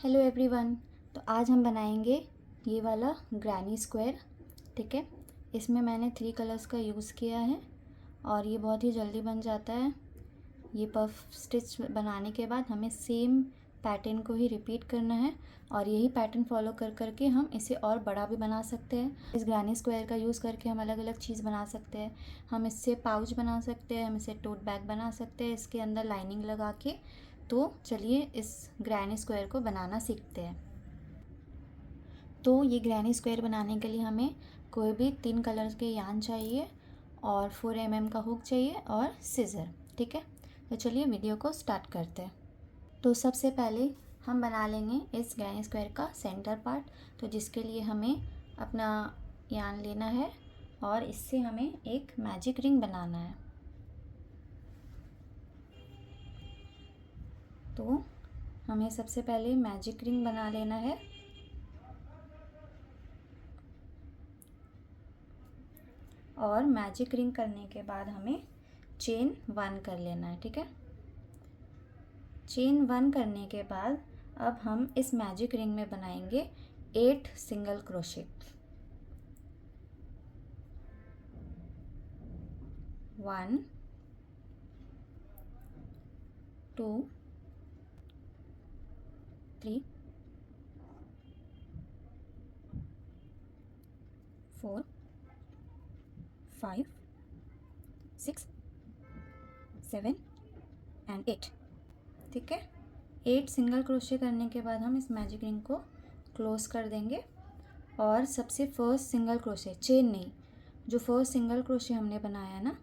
Hello everyone. तो आज हम बनाएंगे ये वाला ग्रैनी स्क्वायर। ठीक है, इसमें मैंने 3 कलर्स का यूज़ किया है और ये बहुत ही जल्दी बन जाता है। ये पफ स्टिच बनाने के बाद हमें सेम पैटर्न को ही रिपीट करना है और यही पैटर्न फॉलो कर करके हम इसे और बड़ा भी बना सकते हैं। इस ग्रैनी स्क्वायर का यूज़ करके हम अलग अलग चीज़ बना सकते हैं। हम इससे पाउच बना सकते हैं, हम इसे टोट बैग बना सकते हैं इसके अंदर लाइनिंग लगा के। तो चलिए इस ग्रैनी स्क्वायर को बनाना सीखते हैं। तो ये ग्रैनी स्क्वायर बनाने के लिए हमें कोई भी 3 कलर्स के यार्न चाहिए और 4 mm का हुक चाहिए और सीज़र। ठीक है, तो चलिए वीडियो को स्टार्ट करते हैं। तो सबसे पहले हम बना लेंगे इस ग्रैनी स्क्वायर का सेंटर पार्ट। तो जिसके लिए हमें अपना यार्न लेना है और इससे हमें एक मैजिक रिंग बनाना है। तो हमें सबसे पहले मैजिक रिंग बना लेना है। और मैजिक रिंग करने के बाद हमें चेन 1 कर लेना है। ठीक है, चेन 1 करने के बाद अब हम इस मैजिक रिंग में बनाएंगे 8 सिंगल क्रोशे। 1 2 3 4 5 6 7 एंड 8। ठीक है, 8 सिंगल क्रोशे करने के बाद हम इस मैजिक रिंग को क्लोज कर देंगे और सबसे फर्स्ट सिंगल क्रोशे, चेन नहीं, जो फर्स्ट सिंगल क्रोशे हमने बनाया है ना,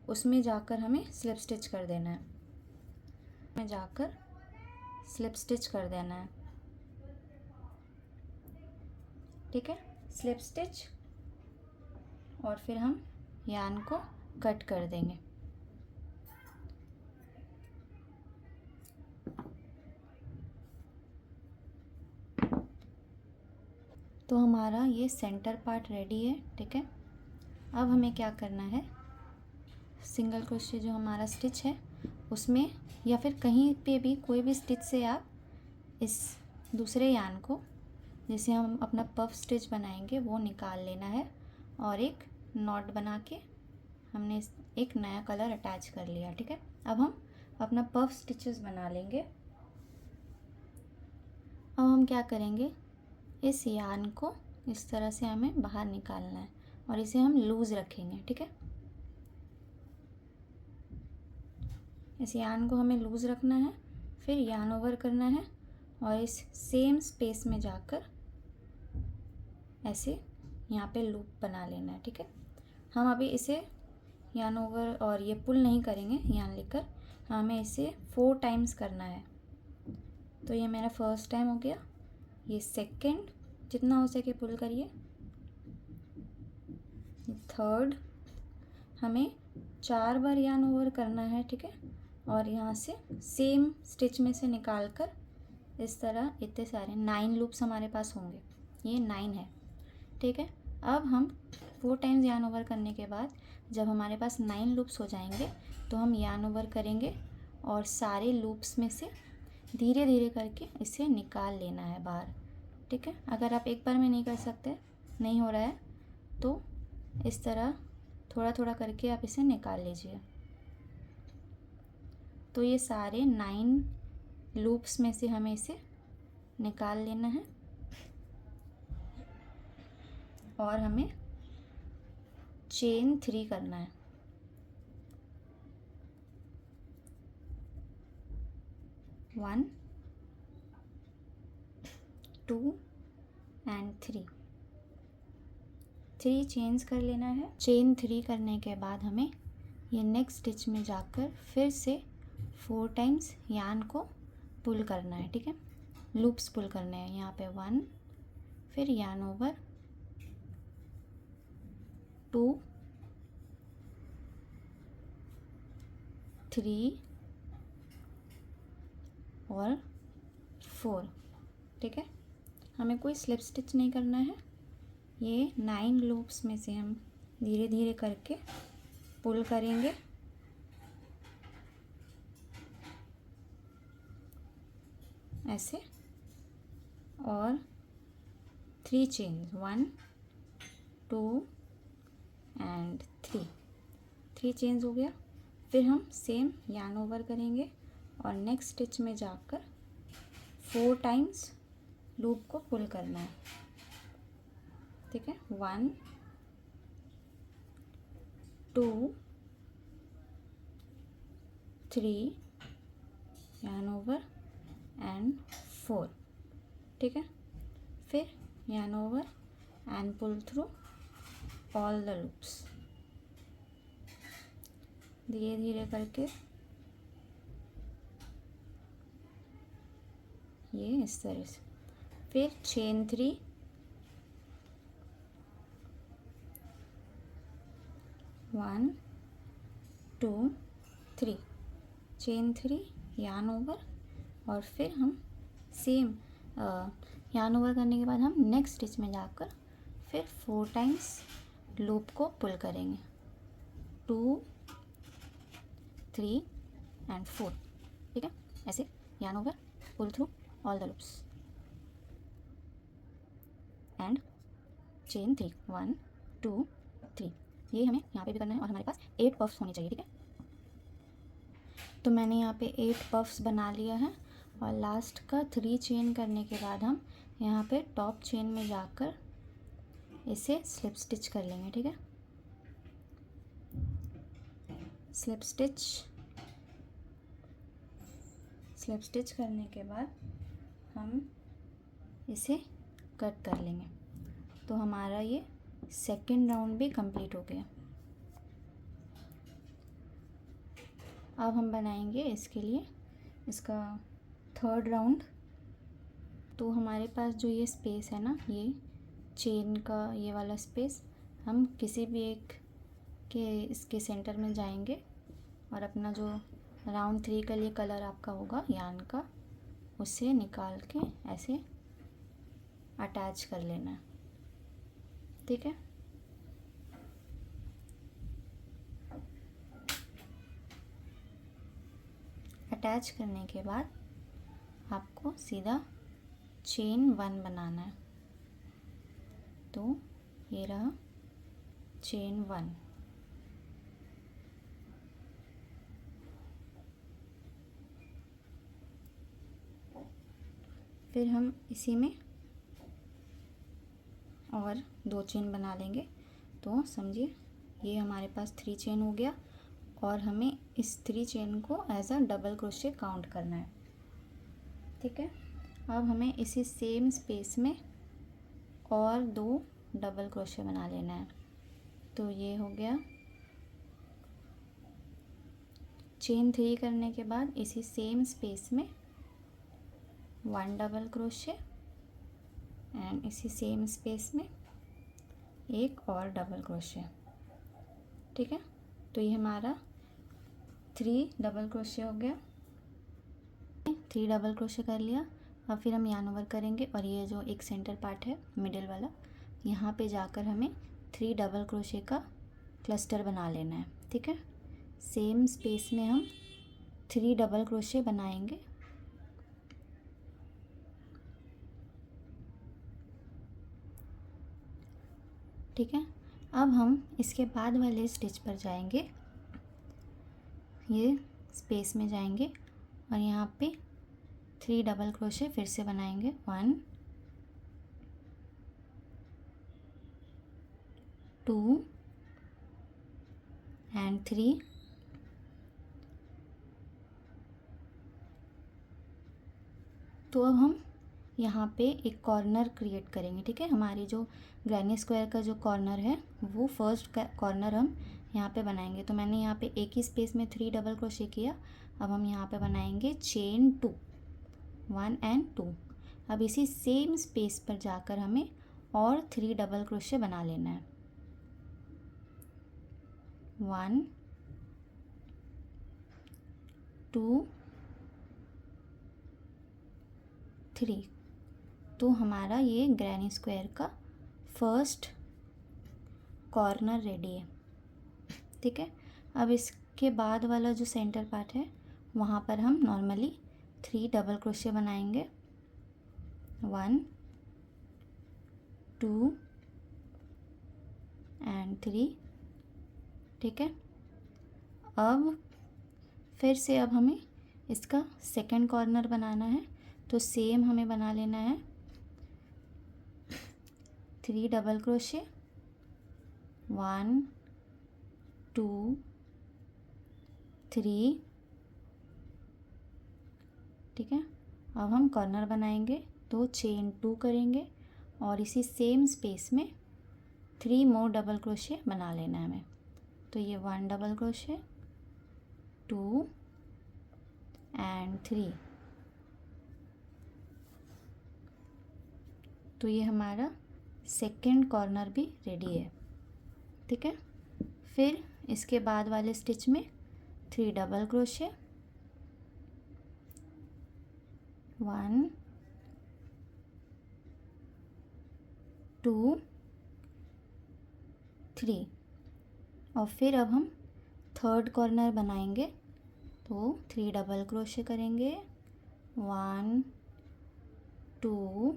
उसमें जाकर हमें स्लिप स्टिच कर देना है। में जाकर स्लिप स्टिच कर देना है। ठीक है, स्लिप स्टिच और फिर हम यार्न को कट कर देंगे। तो हमारा ये सेंटर पार्ट रेडी है। ठीक है, अब हमें क्या करना है, सिंगल क्रोशे जो हमारा स्टिच है उसमें या फिर कहीं पे भी कोई भी स्टिच से आप इस दूसरे यार्न को, जिसे हम अपना पफ स्टिच बनाएंगे, वो निकाल लेना है और एक नॉट बना के हमने एक नया कलर अटैच कर लिया। ठीक है, अब हम अपना पफ स्टिचेस बना लेंगे। अब हम क्या करेंगे, इस यार्न को इस तरह से हमें बाहर निकालना है और इसे हम लूज़ रखेंगे। ठीक है, इस यार्न को हमें लूज़ रखना है, फिर यार्न ओवर करना है और इस सेम स्पेस में जाकर ऐसे यहाँ पे लूप बना लेना है। ठीक है, हम अभी इसे यार्न ओवर और ये पुल नहीं करेंगे यार्न लेकर, हमें इसे 4 टाइम्स करना है। तो ये मेरा फर्स्ट टाइम हो गया, ये सेकंड, जितना हो सके पुल करिए, थर्ड, हमें 4 बार यार्न ओवर करना है। ठीक है, और यहाँ से सेम स्टिच में से निकाल कर इस तरह इतने सारे 9 लूप्स हमारे पास होंगे, ये 9 है। ठीक है, अब हम 4 टाइम्स यार्न ओवर करने के बाद जब हमारे पास 9 लूप्स हो जाएंगे तो हम यार्न ओवर करेंगे और सारे लूप्स में से धीरे धीरे करके इसे निकाल लेना है बाहर। ठीक है, अगर आप एक बार में नहीं कर सकते, नहीं हो रहा है, तो इस तरह थोड़ा थोड़ा करके आप इसे निकाल लीजिए। तो ये सारे 9 लूप्स में से हमें इसे निकाल लेना है और हमें चेन 3 करना है। 1 2 एंड 3 चेन्स कर लेना है। चेन 3 करने के बाद हमें ये नेक्स्ट स्टिच में जाकर फिर से 4 टाइम्स यार्न को पुल करना है। ठीक है, लूप्स पुल करने हैं। यहाँ पे 1, फिर यार्न ओवर 2 3 और 4। ठीक है, हमें कोई स्लिप स्टिच नहीं करना है। ये 9 लूप्स में से हम धीरे धीरे करके पुल करेंगे। ऐसे और 3 चेन, 1 2 एंड 3 चेन्स हो गया। फिर हम सेम यार्न ओवर करेंगे और नेक्स्ट स्टिच में जाकर 4 टाइम्स लूप को पुल करना है, ठीक है। 1 2 3 यार्न ओवर एंड 4, ठीक है। फिर yarn over and pull through all the loops, धीरे धीरे करके ये इस तरह से। फिर चेन 3, 1 2 3, चेन 3 यार्न ओवर, और फिर हम सेम यार्न ओवर करने के बाद हम नेक्स्ट स्टिच में जाकर फिर 4 टाइम्स लूप को पुल करेंगे, 2 3 एंड 4, ठीक है। ऐसे yarn over, pull through all the loops and chain 3, 1 2 3, ये हमें यहाँ पे भी करना है। और हमारे पास 8 पफ्स होने चाहिए, ठीक है। तो मैंने यहाँ पे 8 पफ्स बना लिया है और लास्ट का 3 चेन करने के बाद हम यहाँ पे टॉप चेन में जाकर इसे स्लिप स्टिच कर लेंगे, ठीक है। स्लिप स्टिच करने के बाद हम इसे कट कर लेंगे। तो हमारा ये सेकंड राउंड भी कंप्लीट हो गया। अब हम बनाएंगे इसके लिए इसका थर्ड राउंड। तो हमारे पास जो ये स्पेस है ना, ये चेन का ये वाला स्पेस, हम किसी भी एक के इसके सेंटर में जाएंगे और अपना जो राउंड 3 का लिए कलर आपका होगा यार्न का, उसे निकाल के ऐसे अटैच कर लेना है, ठीक है। अटैच करने के बाद आपको सीधा चेन 1 बनाना है। तो ये रहा चेन 1, फिर हम इसी में और 2 चेन बना लेंगे। तो समझिए ये हमारे पास 3 चेन हो गया और हमें इस 3 चेन को as a double crochet count करना है, ठीक है। अब हमें इसी सेम स्पेस में और 2 डबल क्रोशे बना लेना है। तो ये हो गया चेन 3 करने के बाद इसी सेम स्पेस में 1 डबल क्रोशे एंड इसी सेम स्पेस में एक और डबल क्रोशे, ठीक है। तो ये हमारा 3 डबल क्रोशे हो गया। 3 डबल क्रोशे कर लिया। अब फिर हम यार्न ओवर करेंगे और ये जो एक सेंटर पार्ट है मिडिल वाला, यहाँ पे जाकर हमें 3 डबल क्रोशे का क्लस्टर बना लेना है, ठीक है। सेम स्पेस में हम 3 डबल क्रोशे बनाएंगे, ठीक है। अब हम इसके बाद वाले स्टिच पर जाएंगे, ये स्पेस में जाएंगे और यहाँ पे 3 डबल क्रोशे फिर से बनाएंगे, 1 2 एंड 3, तो अब हम यहाँ पे एक कॉर्नर क्रिएट करेंगे, ठीक है। हमारी जो ग्रैनी स्क्वायर का जो कॉर्नर है वो फर्स्ट कॉर्नर हम यहाँ पे बनाएंगे। तो मैंने यहाँ पे एक ही स्पेस में 3 डबल क्रोशे किया। अब हम यहाँ पे बनाएंगे चेन 2, 1 एंड 2। अब इसी सेम स्पेस पर जाकर हमें और 3 डबल क्रोशे बना लेना है, 1 2 3। तो हमारा ये ग्रैनी स्क्वायर का फर्स्ट कॉर्नर रेडी है, ठीक है। अब इसके बाद वाला जो सेंटर पार्ट है वहाँ पर हम नॉर्मली 3 डबल क्रोशे बनाएंगे 1 2 एंड 3, ठीक है। अब फिर से अब हमें इसका सेकंड कॉर्नर बनाना है, तो सेम हमें बना लेना है 3 डबल क्रोशे, 1 2 3, ठीक है। अब हम कॉर्नर बनाएंगे तो चेन 2 करेंगे और इसी सेम स्पेस में 3 मोर डबल क्रोशे बना लेना है हमें। तो ये 1 डबल क्रोशे, 2 एंड 3, तो ये हमारा सेकंड कॉर्नर भी रेडी है, ठीक है। फिर इसके बाद वाले स्टिच में 3 डबल क्रोशे, 1 2 3, और फिर अब हम थर्ड कॉर्नर बनाएंगे तो 3 डबल क्रोशे करेंगे, 1 2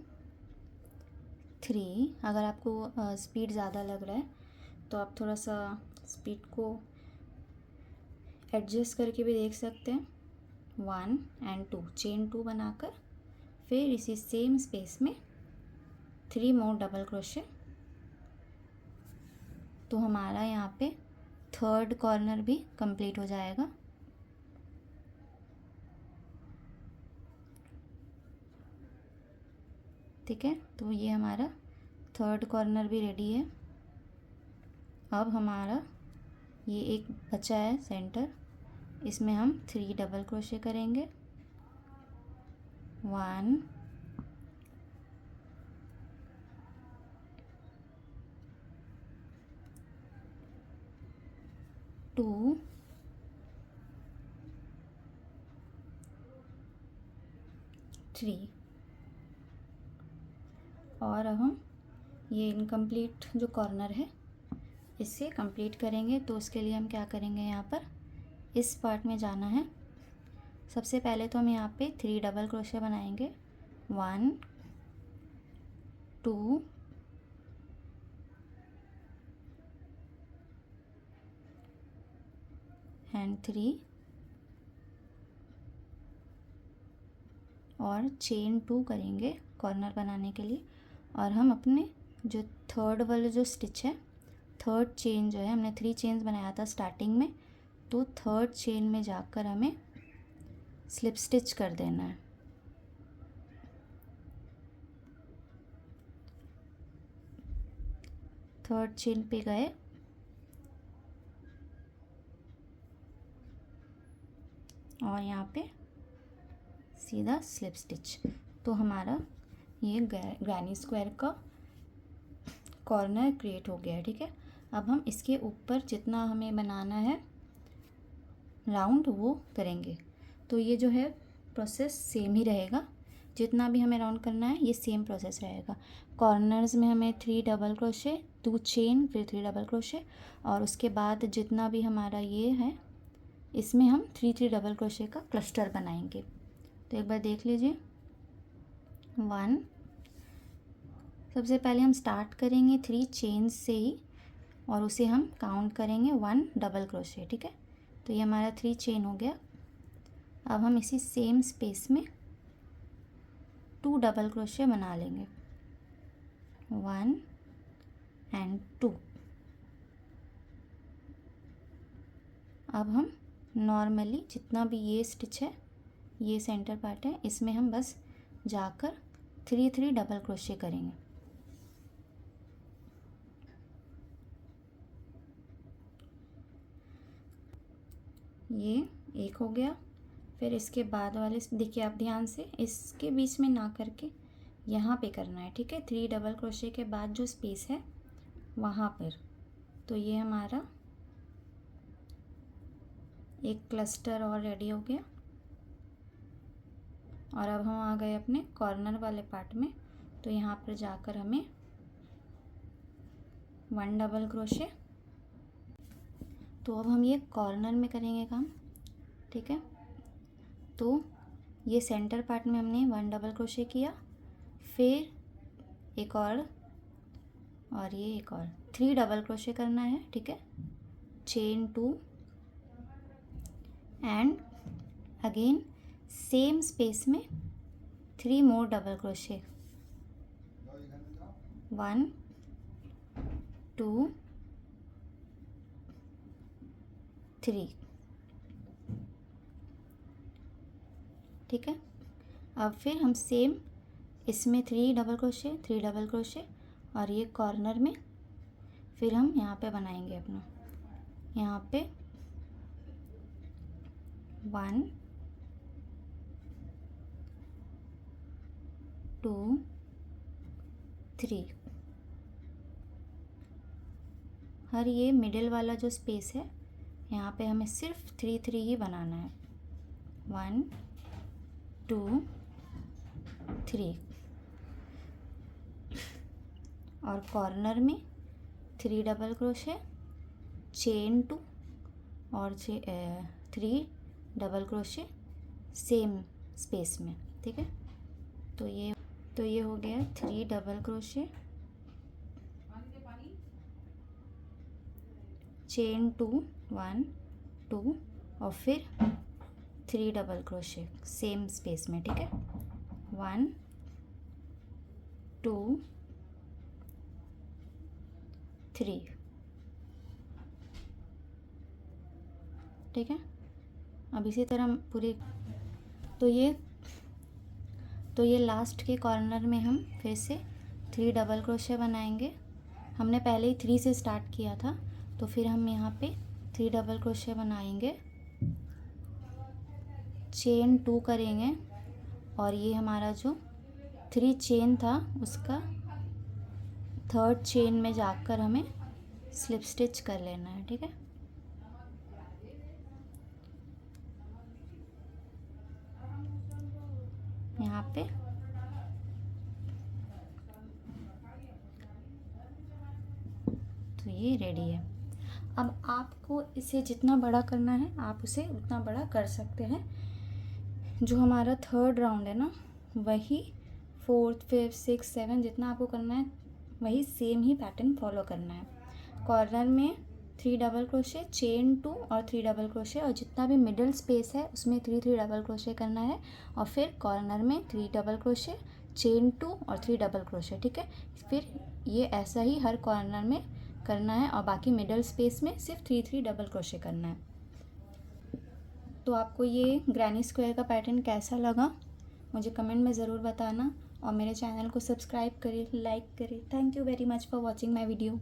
3। अगर आपको स्पीड ज़्यादा लग रहा है तो आप थोड़ा सा स्पीड को एडजस्ट करके भी देख सकते हैं। 1 एंड 2, चेन 2 बनाकर फिर इसी सेम स्पेस में 3 मोर डबल क्रोशे, तो हमारा यहाँ पे थर्ड कॉर्नर भी कंप्लीट हो जाएगा। ठीक है, तो ये हमारा थर्ड कॉर्नर भी रेडी है। अब हमारा ये एक बचा है सेंटर, इसमें हम 3 डबल क्रोशे करेंगे, 1 2 3, और अब हम ये इनकम्प्लीट जो कॉर्नर है इससे कंप्लीट करेंगे। तो उसके लिए हम क्या करेंगे, यहाँ पर इस पार्ट में जाना है। सबसे पहले तो हम यहाँ पे 3 डबल क्रोशे बनाएंगे, 1 2 एंड 3, और चेन 2 करेंगे कॉर्नर बनाने के लिए। और हम अपने जो थर्ड वाला जो स्टिच है, थर्ड चेन जो है, हमने 3 चेन्स बनाया था स्टार्टिंग में, तो थर्ड चेन में जाकर हमें स्लिप स्टिच कर देना है। थर्ड चेन पे गए और यहाँ पे सीधा स्लिप स्टिच, तो हमारा ये ग्रैनी स्क्वायर का कॉर्नर क्रिएट हो गया है। ठीक है, अब हम इसके ऊपर जितना हमें बनाना है राउंड वो करेंगे। तो ये जो है प्रोसेस सेम ही रहेगा, जितना भी हमें राउंड करना है ये सेम प्रोसेस रहेगा। कॉर्नर्स में हमें 3 डबल क्रोशे, 2 चेन, फिर 3 डबल क्रोशे, और उसके बाद जितना भी हमारा ये है इसमें हम 3 डबल क्रोशे का क्लस्टर बनाएंगे। तो एक बार देख लीजिए, 1, सबसे पहले हम स्टार्ट करेंगे 3 चेन से ही, और उसे हम काउंट करेंगे 1 डबल क्रोशे। ठीक है, तो ये हमारा 3 चेन हो गया। अब हम इसी सेम स्पेस में 2 डबल क्रोशे बना लेंगे, 1 एंड 2। अब हम नॉर्मली जितना भी ये स्टिच है, ये सेंटर पार्ट है, इसमें हम बस जाकर 3 डबल क्रोशे करेंगे। ये एक हो गया। फिर इसके बाद वाले देखिए आप ध्यान से, इसके बीच में ना करके यहाँ पे करना है। ठीक है, 3 डबल क्रोशे के बाद जो स्पेस है वहाँ पर। तो ये हमारा एक क्लस्टर और रेडी हो गया। और अब हम आ गए अपने कॉर्नर वाले पार्ट में, तो यहाँ पर जाकर हमें 1 डबल क्रोशे। तो अब हम ये कॉर्नर में करेंगे काम। ठीक है, तो ये सेंटर पार्ट में हमने 1 डबल क्रोशे किया, फिर एक और ये एक और 3 डबल क्रोशे करना है, ठीक है। Chain 2 and again same space में 3 मोर डबल क्रोशे, 1 2 3, ठीक है। अब फिर हम सेम इसमें 3 डबल क्रोशे और ये कॉर्नर में फिर हम यहाँ पे बनाएंगे अपना, यहाँ पे 1 2 3, हर ये मिडिल वाला जो स्पेस है यहाँ पे हमें सिर्फ 3 3 ही बनाना है, 1 2 3, और कॉर्नर में 3 डबल क्रोशे, चेन 2 और 3 डबल क्रोशे सेम स्पेस में, ठीक है। तो ये हो गया 3 डबल क्रोशे, चेन 2 1 2 और फिर 3 डबल क्रोशे सेम स्पेस में, ठीक है। 1 2 3, ठीक है। अब इसी तरह पूरे तो ये लास्ट के कॉर्नर में हम फिर से 3 डबल क्रोशे बनाएंगे। हमने पहले ही 3 से स्टार्ट किया था, तो फिर हम यहाँ पे 3 डबल क्रोशे बनाएंगे, चेन 2 करेंगे और ये हमारा जो 3 चेन था उसका 3rd चेन में जाकर हमें स्लिप स्टिच कर लेना है, ठीक है। यहाँ पे तो ये रेडी है। अब आपको इसे जितना बड़ा करना है आप उसे उतना बड़ा कर सकते हैं। जो हमारा 3rd राउंड है ना, वही 4th 5th 6th 7th जितना आपको करना है वही सेम ही पैटर्न फॉलो करना है। कॉर्नर में 3 डबल क्रोशे, चेन 2 और 3 डबल क्रोशे, और जितना भी मिडिल स्पेस है उसमें 3 3 डबल क्रोशे करना है, और फिर कॉर्नर में 3 डबल क्रोशे, चेन 2 और 3 डबल क्रोशे, ठीक है। फिर ये ऐसा ही हर कॉर्नर में करना है और बाकी मिडिल स्पेस में सिर्फ 3 3 डबल क्रोशे करना है। तो आपको ये ग्रैनी स्क्वायर का पैटर्न कैसा लगा मुझे कमेंट में ज़रूर बताना, और मेरे चैनल को सब्सक्राइब करें, लाइक करें। Thank you very much for watching my video.